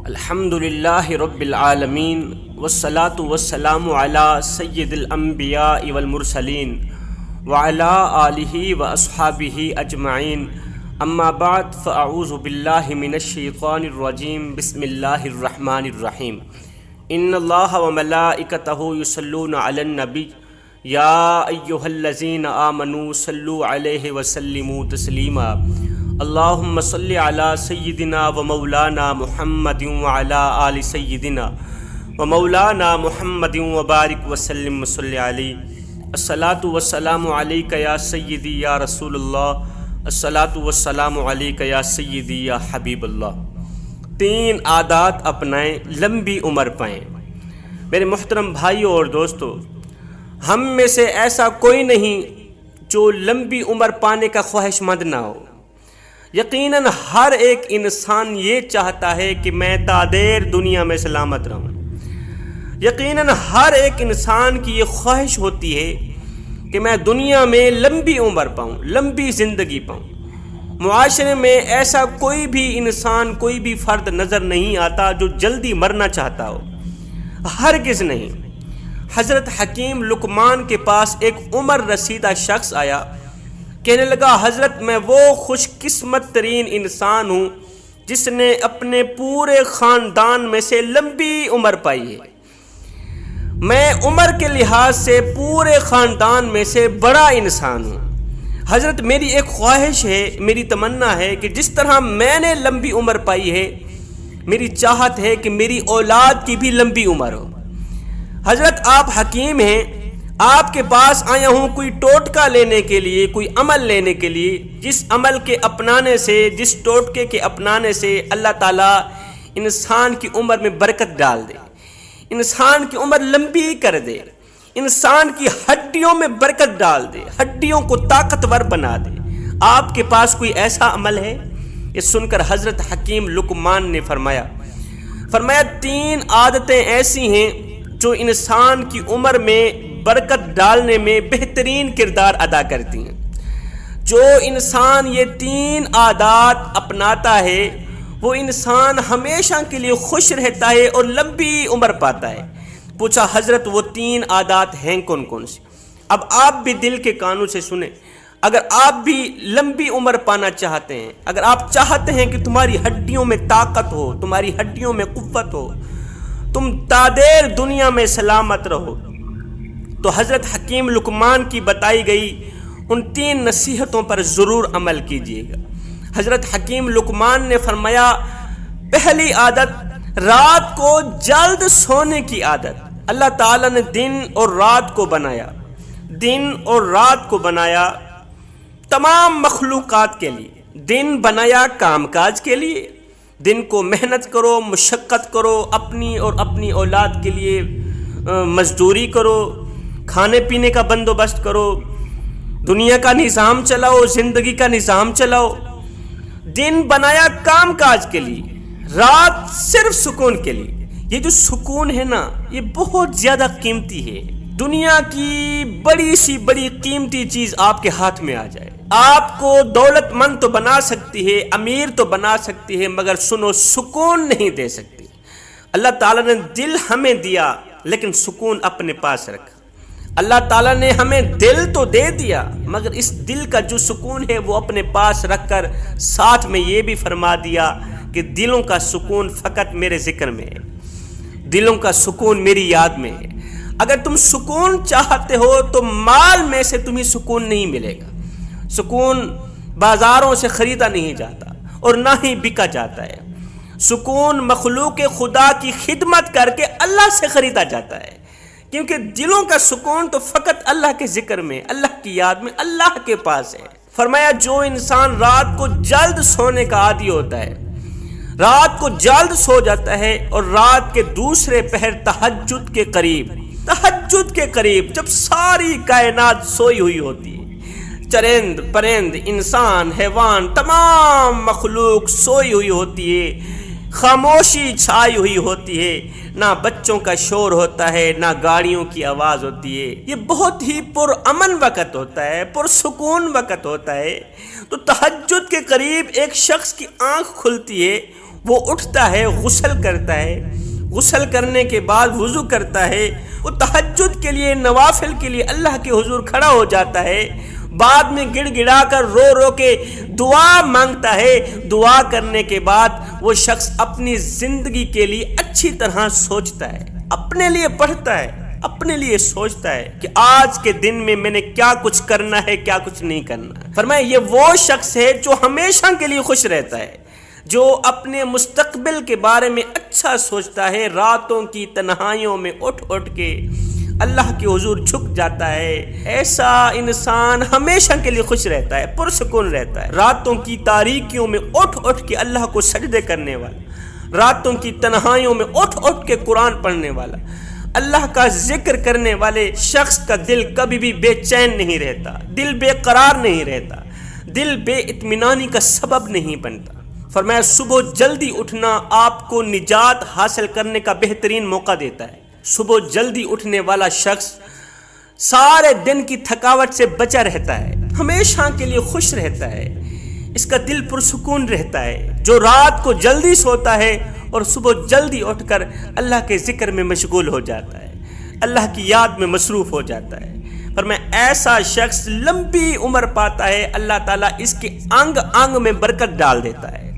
الحمدللہ رب العالمین والصلاة والسلام علی سید الانبیاء والمرسلین وعلی آلہ واصحابہ اجمعین اما بعد فاعوذ باللہ من الشیطان الرجیم بسم اللہ الرحمن الرحیم ان اللہ وملائکتہ یصلون علی النبی یا ایہا الذین آمنوا صلوا علیہ وسلموا تسلیما اللہم صلی علی سیدنا و مولانا محمد وعلی آل سیدنا و مولانا محمد وبارک وسلم صلی علیہ الصلاۃ والسلام علیک یا سیدی یا رسول اللہ الصلاۃ والسلام علیک یا سیدی یا حبیب اللہ۔ 3 عادات اپنائیں لمبی عمر پائیں۔ میرے محترم بھائیوں اور دوستو، ہم میں سے ایسا کوئی نہیں جو لمبی عمر پانے کا خواہش مند نہ ہو۔ یقیناً ہر ایک انسان یہ چاہتا ہے کہ میں تا دیر دنیا میں سلامت رہوں۔ یقیناً ہر ایک انسان کی یہ خواہش ہوتی ہے کہ میں دنیا میں لمبی عمر پاؤں، لمبی زندگی پاؤں۔ معاشرے میں ایسا کوئی بھی انسان، کوئی بھی فرد نظر نہیں آتا جو جلدی مرنا چاہتا ہو، ہرگز نہیں۔ حضرت حکیم لقمان کے پاس ایک عمر رسیدہ شخص آیا، کہنے لگا حضرت میں وہ خوش قسمت ترین انسان ہوں جس نے اپنے پورے خاندان میں سے لمبی عمر پائی ہے۔ میں عمر کے لحاظ سے پورے خاندان میں سے بڑا انسان ہوں۔ حضرت میری ایک خواہش ہے، میری تمنا ہے کہ جس طرح میں نے لمبی عمر پائی ہے، میری چاہت ہے کہ میری اولاد کی بھی لمبی عمر ہو۔ حضرت آپ حکیم ہیں، آپ کے پاس آیا ہوں کوئی ٹوٹکا لینے کے لیے، کوئی عمل لینے کے لیے، جس عمل کے اپنانے سے، جس ٹوٹکے کے اپنانے سے اللہ تعالیٰ انسان کی عمر میں برکت ڈال دے، انسان کی عمر لمبی کر دے، انسان کی ہڈیوں میں برکت ڈال دے، ہڈیوں کو طاقتور بنا دے۔ آپ کے پاس کوئی ایسا عمل ہے؟ یہ سن کر حضرت حکیم لقمان نے فرمایا 3 عادتیں ایسی ہیں جو انسان کی عمر میں برکت ڈالنے میں بہترین کردار ادا کرتی ہیں۔ جو انسان یہ 3 عادات اپناتا ہے وہ انسان ہمیشہ کے لیے خوش رہتا ہے اور لمبی عمر پاتا ہے۔ پوچھا حضرت وہ 3 عادات ہیں کون کون سی؟ اب آپ بھی دل کے کانوں سے سنیں۔ اگر آپ بھی لمبی عمر پانا چاہتے ہیں، اگر آپ چاہتے ہیں کہ تمہاری ہڈیوں میں طاقت ہو، تمہاری ہڈیوں میں قوت ہو، تم تا دیر دنیا میں سلامت رہو، تو حضرت حکیم لقمان کی بتائی گئی ان 3 نصیحتوں پر ضرور عمل کیجیے گا۔ حضرت حکیم لقمان نے فرمایا پہلی عادت رات کو جلد سونے کی عادت۔ اللہ تعالیٰ نے دن اور رات کو بنایا، دن اور رات کو بنایا تمام مخلوقات کے لیے۔ دن بنایا کام کاج کے لیے، دن کو محنت کرو، مشقت کرو، اپنی اور اپنی اولاد کے لیے مزدوری کرو، کھانے پینے کا بندوبست کرو، دنیا کا نظام چلاؤ، زندگی کا نظام چلاؤ۔ دن بنایا کام کاج کے لیے، رات صرف سکون کے لیے۔ یہ جو سکون ہے نا، یہ بہت زیادہ قیمتی ہے۔ دنیا کی بڑی سی بڑی قیمتی چیز آپ کے ہاتھ میں آ جائے، آپ کو دولت مند تو بنا سکتی ہے، امیر تو بنا سکتی ہے، مگر سنو سکون نہیں دے سکتی۔ اللہ تعالیٰ نے دل ہمیں دیا لیکن سکون اپنے پاس رکھا۔ اللہ تعالیٰ نے ہمیں دل تو دے دیا مگر اس دل کا جو سکون ہے وہ اپنے پاس رکھ کر ساتھ میں یہ بھی فرما دیا کہ دلوں کا سکون فقط میرے ذکر میں ہے، دلوں کا سکون میری یاد میں ہے۔ اگر تم سکون چاہتے ہو تو مال میں سے تمہیں سکون نہیں ملے گا۔ سکون بازاروں سے خریدا نہیں جاتا اور نہ ہی بکا جاتا ہے۔ سکون مخلوق خدا کی خدمت کر کے اللہ سے خریدا جاتا ہے، کیونکہ دلوں کا سکون تو فقط اللہ کے ذکر میں، اللہ کی یاد میں، اللہ کے پاس ہے۔ فرمایا جو انسان رات کو جلد سونے کا عادی ہوتا ہے، رات کو جلد سو جاتا ہے اور رات کے دوسرے پہر تہجد کے قریب جب ساری کائنات سوئی ہوئی ہوتی ہے، چرند پرند انسان حیوان تمام مخلوق سوئی ہوئی ہوتی ہے، خاموشی چھائی ہوئی ہوتی ہے، نہ بچوں کا شور ہوتا ہے، نہ گاڑیوں کی آواز ہوتی ہے، یہ بہت ہی پرامن وقت ہوتا ہے، پرسکون وقت ہوتا ہے۔ تو تہجد کے قریب ایک شخص کی آنکھ کھلتی ہے، وہ اٹھتا ہے، غسل کرتا ہے، غسل کرنے کے بعد وضو کرتا ہے، وہ تہجد کے لیے، نوافل کے لیے اللہ کے حضور کھڑا ہو جاتا ہے، بعد میں گڑ گڑا کر رو رو کے دعا مانگتا ہے، دعا کرنے کے بعد وہ شخص اپنی زندگی کے لیے اچھی طرح سوچتا ہے، اپنے لیے پڑھتا ہے، اپنے لیے سوچتا ہے کہ آج کے دن میں میں نے کیا کچھ کرنا ہے، کیا کچھ نہیں کرنا ہے۔ فرمایا یہ وہ شخص ہے جو ہمیشہ کے لیے خوش رہتا ہے، جو اپنے مستقبل کے بارے میں اچھا سوچتا ہے، راتوں کی تنہائیوں میں اٹھ اٹھ کے اللہ کے حضور جھک جاتا ہے۔ ایسا انسان ہمیشہ کے لیے خوش رہتا ہے، پرسکون رہتا ہے، راتوں کی تاریکیوں میں اٹھ اٹھ کے اللہ کو سجدے کرنے والا، راتوں کی تنہائیوں میں اٹھ اٹھ کے قرآن پڑھنے والا، اللہ کا ذکر کرنے والے شخص کا دل کبھی بھی بے چین نہیں رہتا، دل بے قرار نہیں رہتا، دل بے اطمینانی کا سبب نہیں بنتا۔ فرمایا صبح جلدی اٹھنا آپ کو نجات حاصل کرنے کا بہترین موقع دیتا ہے۔ صبح جلدی اٹھنے والا شخص سارے دن کی تھکاوٹ سے بچا رہتا ہے، ہمیشہ کے لیے خوش رہتا ہے، اس کا دل پرسکون رہتا ہے۔ جو رات کو جلدی سوتا ہے اور صبح جلدی اٹھ کر اللہ کے ذکر میں مشغول ہو جاتا ہے، اللہ کی یاد میں مصروف ہو جاتا ہے، فرمایا ایسا شخص لمبی عمر پاتا ہے، اللہ تعالیٰ اس کے انگ انگ میں برکت ڈال دیتا ہے،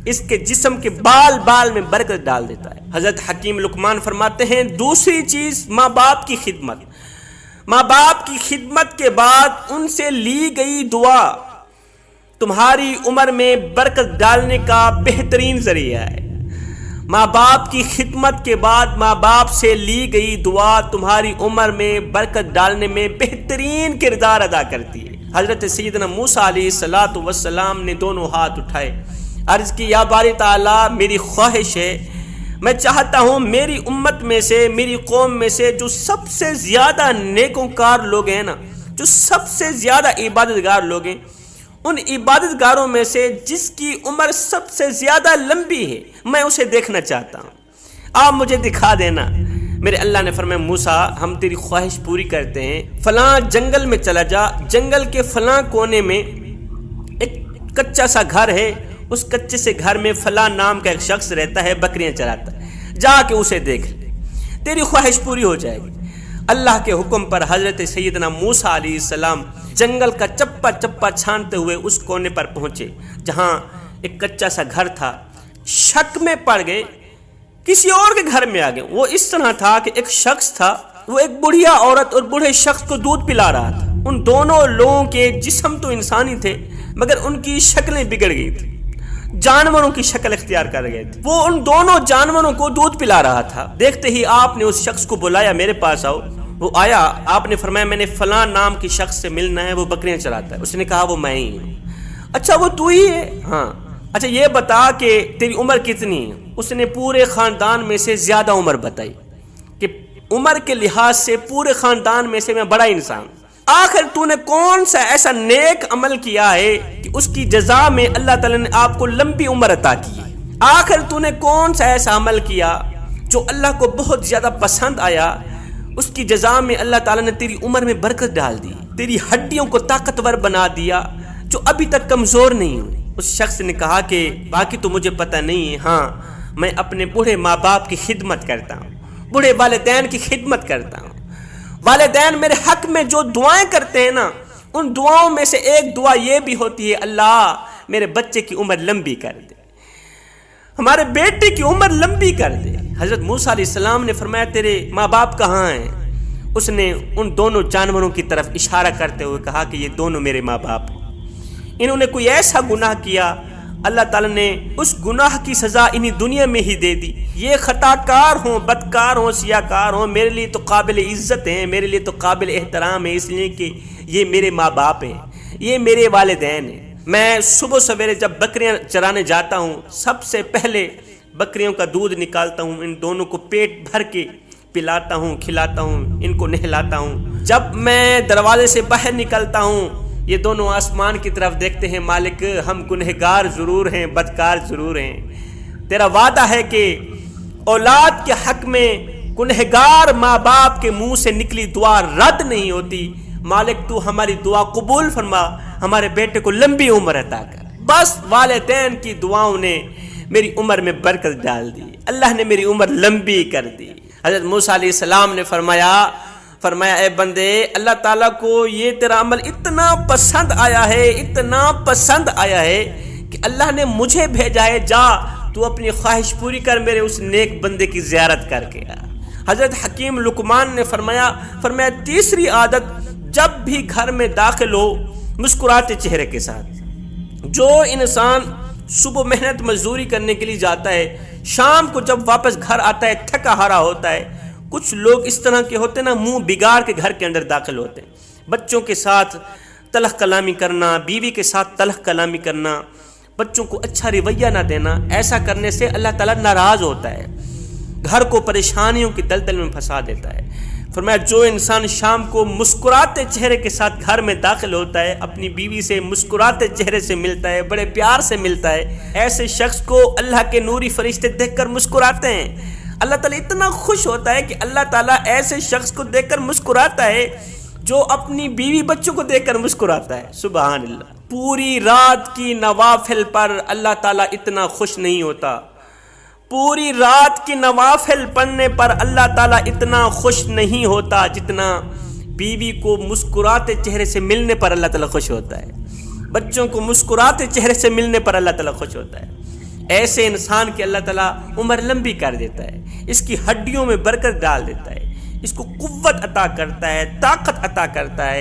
اس کے جسم کے بال بال میں برکت ڈال دیتا ہے۔ حضرت حکیم لقمان فرماتے ہیں دوسری چیز ماں باپ کی خدمت، ماں باپ کی خدمت کے بعد ان سے لی گئی دعا تمہاری عمر میں برکت ڈالنے کا بہترین ذریعہ ہے۔ ماں باپ کی خدمت کے بعد ماں باپ سے لی گئی دعا تمہاری عمر میں برکت ڈالنے میں بہترین کردار ادا کرتی ہے۔ حضرت سیدنا موسیٰ علیہ السلام نے دونوں ہاتھ اٹھائے، عرض کی یا باری تعالیٰ میری خواہش ہے، میں چاہتا ہوں میری امت میں سے، میری قوم میں سے جو سب سے زیادہ نیکوکار لوگ ہیں نا، جو سب سے زیادہ عبادت گار لوگ ہیں، ان عبادت گاروں میں سے جس کی عمر سب سے زیادہ لمبی ہے میں اسے دیکھنا چاہتا ہوں، آپ مجھے دکھا دینا۔ میرے اللہ نے فرمایا موسیٰ ہم تیری خواہش پوری کرتے ہیں، فلاں جنگل میں چلا جا، جنگل کے فلاں کونے میں ایک کچا سا گھر ہے، اس کچے سے گھر میں فلاں نام کا ایک شخص رہتا ہے، بکریاں چراتا ہے، جا کے اسے دیکھ لے، تیری خواہش پوری ہو جائے گی۔ اللہ کے حکم پر حضرت سیدنا موسیٰ علیہ السلام جنگل کا چپا چپا چھانتے ہوئے اس کونے پر پہنچے جہاں ایک کچا سا گھر تھا، شک میں پڑ گئے، کسی اور کے گھر میں آ گئے۔ وہ اس طرح تھا کہ ایک شخص تھا، وہ ایک بڑھیا عورت اور بوڑھے شخص کو دودھ پلا رہا تھا، ان دونوں لوگوں کے جسم تو انسانی تھے مگر ان کی شکلیں بگڑ گئی تھی، جانوروں کی شکل اختیار کر گئے تھے۔ وہ ان دونوں جانوروں کو دودھ پلا رہا تھا، دیکھتے ہی آپ نے اس شخص کو بلایا میرے پاس آؤ۔ وہ آیا، آپ نے فرمایا میں نے فلاں نام کی شخص سے ملنا ہے، وہ بکریاں چراتا ہے۔ اس نے کہا وہ میں ہی ہوں۔ اچھا وہ تو ہی ہے؟ ہاں۔ اچھا یہ بتا کہ تیری عمر کتنی ہے؟ اس نے پورے خاندان میں سے زیادہ عمر بتائی کہ عمر کے لحاظ سے پورے خاندان میں سے میں بڑا انسان۔ آخر تو نے کون سا ایسا نیک عمل کیا ہے کہ اس کی جزا میں اللہ تعالیٰ نے آپ کو لمبی عمر عطا کی ہے؟ آخر تو نے کون سا ایسا عمل کیا جو اللہ کو بہت زیادہ پسند آیا، اس کی جزا میں اللہ تعالیٰ نے تیری عمر میں برکت ڈال دی، تیری ہڈیوں کو طاقتور بنا دیا جو ابھی تک کمزور نہیں ہوئی؟ اس شخص نے کہا کہ باقی تو مجھے پتہ نہیں ہے، ہاں میں اپنے بوڑھے ماں باپ کی خدمت کرتا ہوں، بوڑھے والدین کی خدمت کرتا ہوں، والدین میرے حق میں جو دعائیں کرتے ہیں نا، ان دعاؤں میں سے ایک دعا یہ بھی ہوتی ہے اللہ میرے بچے کی عمر لمبی کر دے، ہمارے بیٹے کی عمر لمبی کر دے۔ حضرت موسیٰ علیہ السلام نے فرمایا تیرے ماں باپ کہاں ہیں؟ اس نے ان دونوں جانوروں کی طرف اشارہ کرتے ہوئے کہا کہ یہ دونوں میرے ماں باپ ہیں، انہوں نے کوئی ایسا گناہ کیا اللہ تعالیٰ نے اس گناہ کی سزا انہی دنیا میں ہی دے دی، یہ خطا کار ہوں، بدکار ہوں، سیاہ کار ہوں، میرے لیے تو قابل عزت ہیں، میرے لیے تو قابل احترام ہے، اس لیے کہ یہ میرے ماں باپ ہیں، یہ میرے والدین ہیں۔ میں صبح سویرے جب بکریاں چرانے جاتا ہوں سب سے پہلے بکریوں کا دودھ نکالتا ہوں، ان دونوں کو پیٹ بھر کے پلاتا ہوں، کھلاتا ہوں، ان کو نہلاتا ہوں۔ جب میں دروازے سے باہر نکلتا ہوں یہ دونوں آسمان کی طرف دیکھتے ہیں، مالک ہم گنہگار ضرور ہیں، بدکار ضرور ہیں، تیرا وعدہ ہے کہ اولاد کے حق میں گنہگار ماں باپ کے منہ سے نکلی دعا رد نہیں ہوتی، مالک تو ہماری دعا قبول فرما، ہمارے بیٹے کو لمبی عمر عطا کر۔ بس والدین کی دعاؤں نے میری عمر میں برکت ڈال دی، اللہ نے میری عمر لمبی کر دی۔ حضرت موسیٰ علیہ السلام نے فرمایا اے بندے، اللہ تعالیٰ کو یہ تیرا عمل اتنا پسند آیا ہے کہ اللہ نے مجھے بھیجا ہے، جا تو اپنی خواہش پوری کر، میرے اس نیک بندے کی زیارت کر کے آ۔ حضرت حکیم لقمان نے فرمایا تیسری عادت، جب بھی گھر میں داخل ہو مسکراتے چہرے کے ساتھ۔ جو انسان صبح محنت مزدوری کرنے کے لیے جاتا ہے، شام کو جب واپس گھر آتا ہے تھکا ہارا ہوتا ہے، کچھ لوگ اس طرح کے ہوتے ہیں نا، منہ بگاڑ کے گھر کے اندر داخل ہوتے ہیں، بچوں کے ساتھ تلخ کلامی کرنا، بیوی کے ساتھ تلخ کلامی کرنا، بچوں کو اچھا رویہ نہ دینا۔ ایسا کرنے سے اللہ تعالیٰ ناراض ہوتا ہے، گھر کو پریشانیوں کی دلدل میں پھنسا دیتا ہے۔ فرمایا جو انسان شام کو مسکراتے چہرے کے ساتھ گھر میں داخل ہوتا ہے، اپنی بیوی سے مسکراتے چہرے سے ملتا ہے، بڑے پیار سے ملتا ہے، ایسے شخص کو اللہ کے نوری فرشتے دیکھ کر مسکراتے ہیں۔ اللہ تعالیٰ اتنا خوش ہوتا ہے کہ اللہ تعالیٰ ایسے شخص کو دیکھ کر مسکراتا ہے جو اپنی بیوی بچوں کو دیکھ کر مسکراتا ہے۔ سبحان اللہ۔ پوری رات کی نوافل پر اللہ تعالیٰ اتنا خوش نہیں ہوتا، پوری رات کی نوافل پڑھنے پر اللہ تعالیٰ اتنا خوش نہیں ہوتا جتنا بیوی کو مسکراتے چہرے سے ملنے پر اللہ تعالیٰ خوش ہوتا ہے، بچوں کو مسکراتے چہرے سے ملنے پر اللہ تعالیٰ خوش ہوتا ہے۔ ایسے انسان کی اللہ تعالیٰ عمر لمبی کر دیتا ہے، اس کی ہڈیوں میں برکت ڈال دیتا ہے، اس کو قوت عطا کرتا ہے، طاقت عطا کرتا ہے۔